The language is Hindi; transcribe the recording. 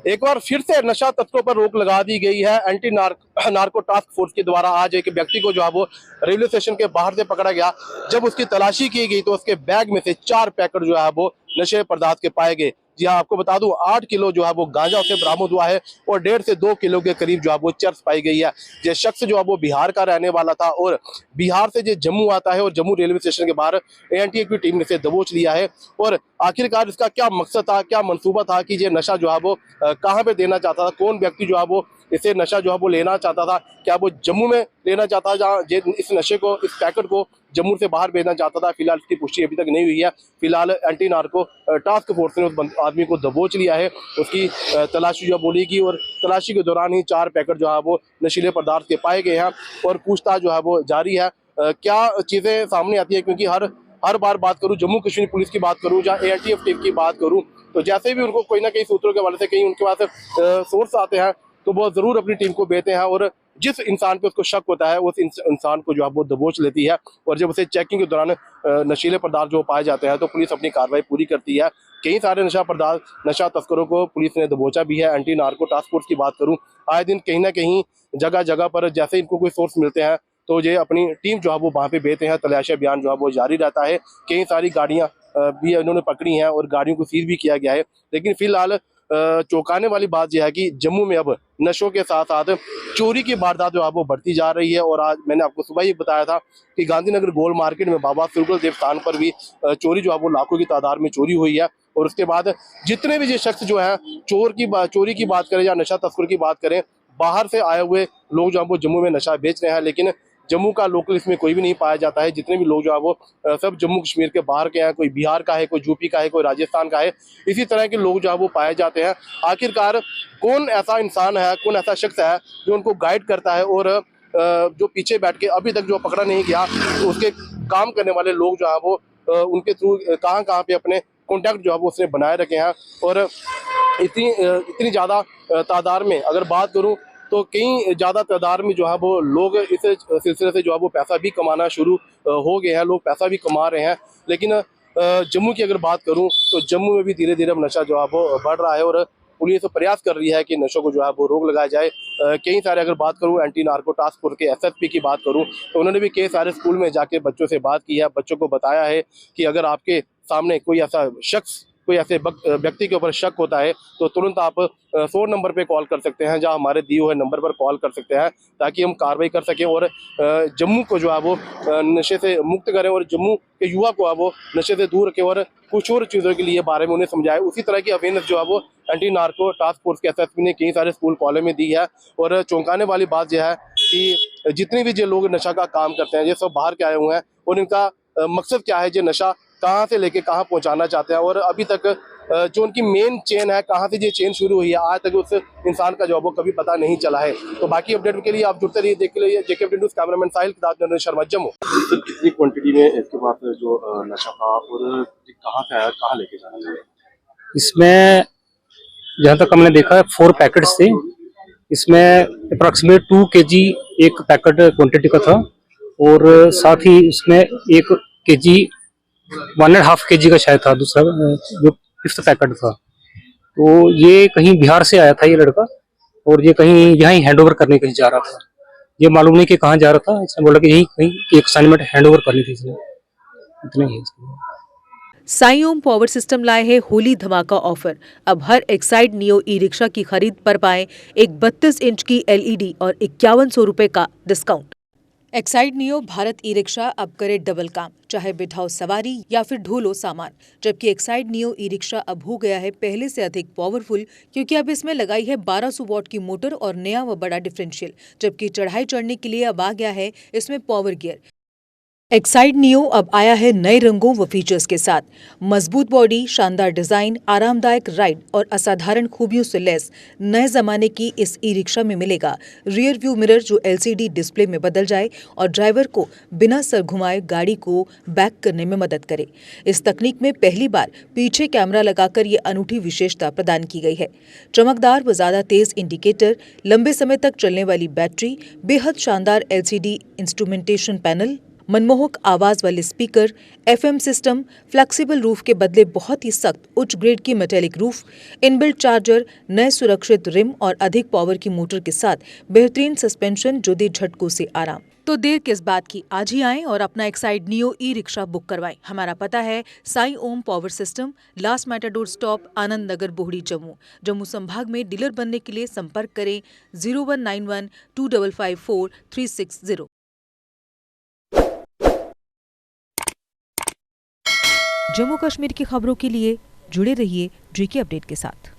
एक बार फिर से नशा तस्करों पर रोक लगा दी गई है। एंटी नार्को टास्क फोर्स के द्वारा आज एक व्यक्ति को जो है वो रेलवे स्टेशन के बाहर से पकड़ा गया। जब उसकी तलाशी की गई तो उसके बैग में से 4 पैकेट जो है वो नशे पदार्थ के पाए गए। जी हाँ, आपको बता दूं 8 किलो जो है वो गांजा उसे बरामद हुआ है और 1.5 से 2 किलो के करीब जो है वो चरस पाई गई है। ये शख्स जो है वो बिहार का रहने वाला था और बिहार से जो जम्मू आता है और जम्मू रेलवे स्टेशन के बाहर एएनटीए की टीम ने इसे दबोच लिया है। और आखिरकार इसका क्या मकसद था, क्या मंसूबा था कि ये नशा जो है वो कहाँ पे देना चाहता था, कौन व्यक्ति जो है वो इसे नशा जो है वो लेना चाहता था, क्या वो जम्मू में लेना चाहता था जहाँ इस नशे को, इस पैकेट को जम्मू से बाहर भेजना चाहता था। फिलहाल इसकी पुष्टि अभी तक नहीं हुई है। फिलहाल एंटी नार्को टास्क फोर्स ने उस आदमी को दबोच लिया है। उसकी तलाशी जो बोली की और तलाशी के दौरान ही 4 पैकेट जो है वो नशीले पदार्थ के पाए गए हैं और पूछताछ जो है वो जारी है। क्या चीज़ें सामने आती है, क्योंकि हर बार बात करूं, जम्मू कश्मीर पुलिस की बात करूं या एएनटीएफ टीम की बात करूं, तो जैसे भी उनको कोई ना कहीं सूत्रों के हवाले से कहीं उनके पास सोर्स आते हैं तो वो जरूर अपनी टीम को भेजते हैं और जिस इंसान पे उसको शक होता है उस इंसान को जो है वो दबोच लेती है। और जब उसे चेकिंग के दौरान नशीले पदार्थ जो पाए जाते हैं तो पुलिस अपनी कार्रवाई पूरी करती है। कई सारे नशा तस्करों को पुलिस ने दबोचा भी है। एंटी नार्को टास्क फोर्स की बात करूं, आए दिन कहीं ना कहीं जगह जगह पर जैसे इनको कोई सोर्स मिलते हैं तो ये अपनी टीम जो है वो वहाँ पे भेजते हैं। तलाशी अभियान जो है वो जारी रहता है। कई सारी गाड़ियाँ भी उन्होंने पकड़ी हैं और गाड़ियों को सीज भी किया गया है। लेकिन फिलहाल चौंकाने वाली बात यह है कि जम्मू में अब नशों के साथ साथ चोरी की वारदात जो है वो बढ़ती जा रही है। और आज मैंने आपको सुबह ही बताया था कि गांधीनगर गोल मार्केट में बाबा सुरगल देव स्थान पर भी चोरी जो है वो लाखों की तादाद में चोरी हुई है। और उसके बाद जितने भी ये शख्स जो है चोरी की बात करें या नशा तस्कर की बात करें, बाहर से आए हुए लोग जो है वो जम्मू में नशा बेच रहे हैं, लेकिन जम्मू का लोकल इसमें कोई भी नहीं पाया जाता है। जितने भी लोग जो है वो सब जम्मू कश्मीर के बाहर के हैं, कोई बिहार का है, कोई यूपी का है, कोई राजस्थान का है, इसी तरह के लोग जो है वो पाए जाते हैं। आखिरकार कौन ऐसा इंसान है, कौन ऐसा शख्स है जो उनको गाइड करता है और जो पीछे बैठ के अभी तक जो पकड़ा नहीं गया, तो उसके काम करने वाले लोग जो है वो उनके थ्रू कहाँ कहाँ पे अपने कॉन्टैक्ट जो है वो उसने बनाए रखे हैं। और इतनी ज़्यादा तादाद में अगर बात करूँ तो कई ज़्यादा तादाद में जो है वो लोग इस सिलसिले से जो है वो पैसा भी कमाना शुरू हो गए हैं, लोग पैसा भी कमा रहे हैं। लेकिन जम्मू की अगर बात करूं तो जम्मू में भी धीरे धीरे नशा जो है वो बढ़ रहा है और पुलिस प्रयास कर रही है कि नशों को जो है वो रोक लगाया जाए। कई सारे अगर बात करूं एंटी नार्को टास्क फोर्स के एसएसपी की बात करूं तो उन्होंने भी कई सारे स्कूल में जाके बच्चों से बात की है, बच्चों को बताया है कि अगर आपके सामने कोई ऐसा शख्स, कोई ऐसे व्यक्ति के ऊपर शक होता है तो तुरंत आप 100 नंबर पे कॉल कर सकते हैं, जहां हमारे दिए हुए नंबर पर कॉल कर सकते हैं ताकि हम कार्रवाई कर सकें और जम्मू को जो है वो नशे से मुक्त करें और जम्मू के युवा को है वो नशे से दूर रखें और कुछ और चीज़ों के लिए बारे में उन्हें समझाए। उसी तरह की अवेयरनेस जो है वो एंटी नार्को टास्क फोर्स के एसएसपी ने कई सारे स्कूल कॉलेज में दी है। और चौंकाने वाली बात यह है कि जितने भी जो लोग नशा का काम करते हैं ये सब बाहर के आए हुए हैं और इनका मकसद क्या है, जो नशा कहाँ से लेके कहाँ पहुँचाना चाहते हैं और अभी तक जो उनकी मेन चेन है, कहाँ से ये चेन शुरू हुई है, आज तक उस इंसान का जवाब कभी पता नहीं चला है। तो बाकी अपडेट के लिए आप जुड़ते रहिए, देखते रहिए जेके अपडेट न्यूज़। कैमरामैन साहिल के साथ नरेंद्र शर्मा, जम्मू। कितनी क्वांटिटी में इसके बाद जो नशा था और कहाँ से आया, कहाँ लेके जाना चाहिए? इसमें जहाँ तक हमने देखा है 4 पैकेट्स थे। इसमें अप्रॉक्सीमेट 2 kg एक पैकेट क्वांटिटी का था और साथ ही इसमें 1 kg 1.5 kg का शायद था दूसरा जो 5th पैकेट था। तो ये कहीं बिहार से आया था ये लड़का और ये कहीं यहाँ ही हैंड ओवर करने कहीं जा रहा था। ये मालूम नहीं कि कहाँ जा रहा था, इसने बोला कि यही कहीं एक असाइनमेंट हैंड ओवर करनी थी इसने। इतना ही है। साई ओम पावर सिस्टम लाए है होली धमाका ऑफर। अब हर एक्साइड नियो ई रिक्शा की खरीद पर पाएं एक 32 इंच की एलईडी और 5100 रुपए का discount. Exide neo Bharat e rickshaw अब करे डबल काम, चाहे बिठाओ सवारी या फिर ढोलो सामान। जबकि एक्साइड नियो ई रिक्शा अब हो गया है पहले से अधिक पावरफुल, क्योंकि अब इसमें लगाई है 1200 वॉट की मोटर और नया व बड़ा डिफरेंशियल। जबकि चढ़ाई चढ़ने के लिए अब आ गया है इसमें पावर गियर। एक्साइड नियो अब आया है नए रंगों व फीचर्स के साथ। मजबूत बॉडी, शानदार डिजाइन, आरामदायक राइड और असाधारण खूबियों से लैस नए जमाने की इस ई रिक्शा में मिलेगा रियर व्यू मिरर जो एलसीडी डिस्प्ले में बदल जाए और ड्राइवर को बिना सर घुमाए गाड़ी को बैक करने में मदद करे। इस तकनीक में पहली बार पीछे कैमरा लगाकर ये अनूठी विशेषता प्रदान की गई है। चमकदार व ज्यादा तेज इंडिकेटर, लंबे समय तक चलने वाली बैटरी, बेहद शानदार एलसीडी इंस्ट्रूमेंटेशन पैनल, मनमोहक आवाज वाले speaker, FM system, flexible roof के बदले बहुत ही सख्त उच्च ग्रेड की मेटेलिक रूफ, इनबिल्ट चार्जर, नए सुरक्षित रिम और अधिक पावर की मोटर के साथ बेहतरीन सस्पेंशन जो दे झटकों से आराम। तो देर किस बात की, आज ही आएं और अपना Exide Neo e rickshaw book करवाएं। हमारा पता है Sai Om power system, last matador stop, Anand Nagar, Bohri, Jammu. Jammu संभाग में डीलर बनने के लिए संपर्क करें 0191 2554 360। जम्मू कश्मीर की खबरों के लिए जुड़े रहिए GK अपडेट के साथ।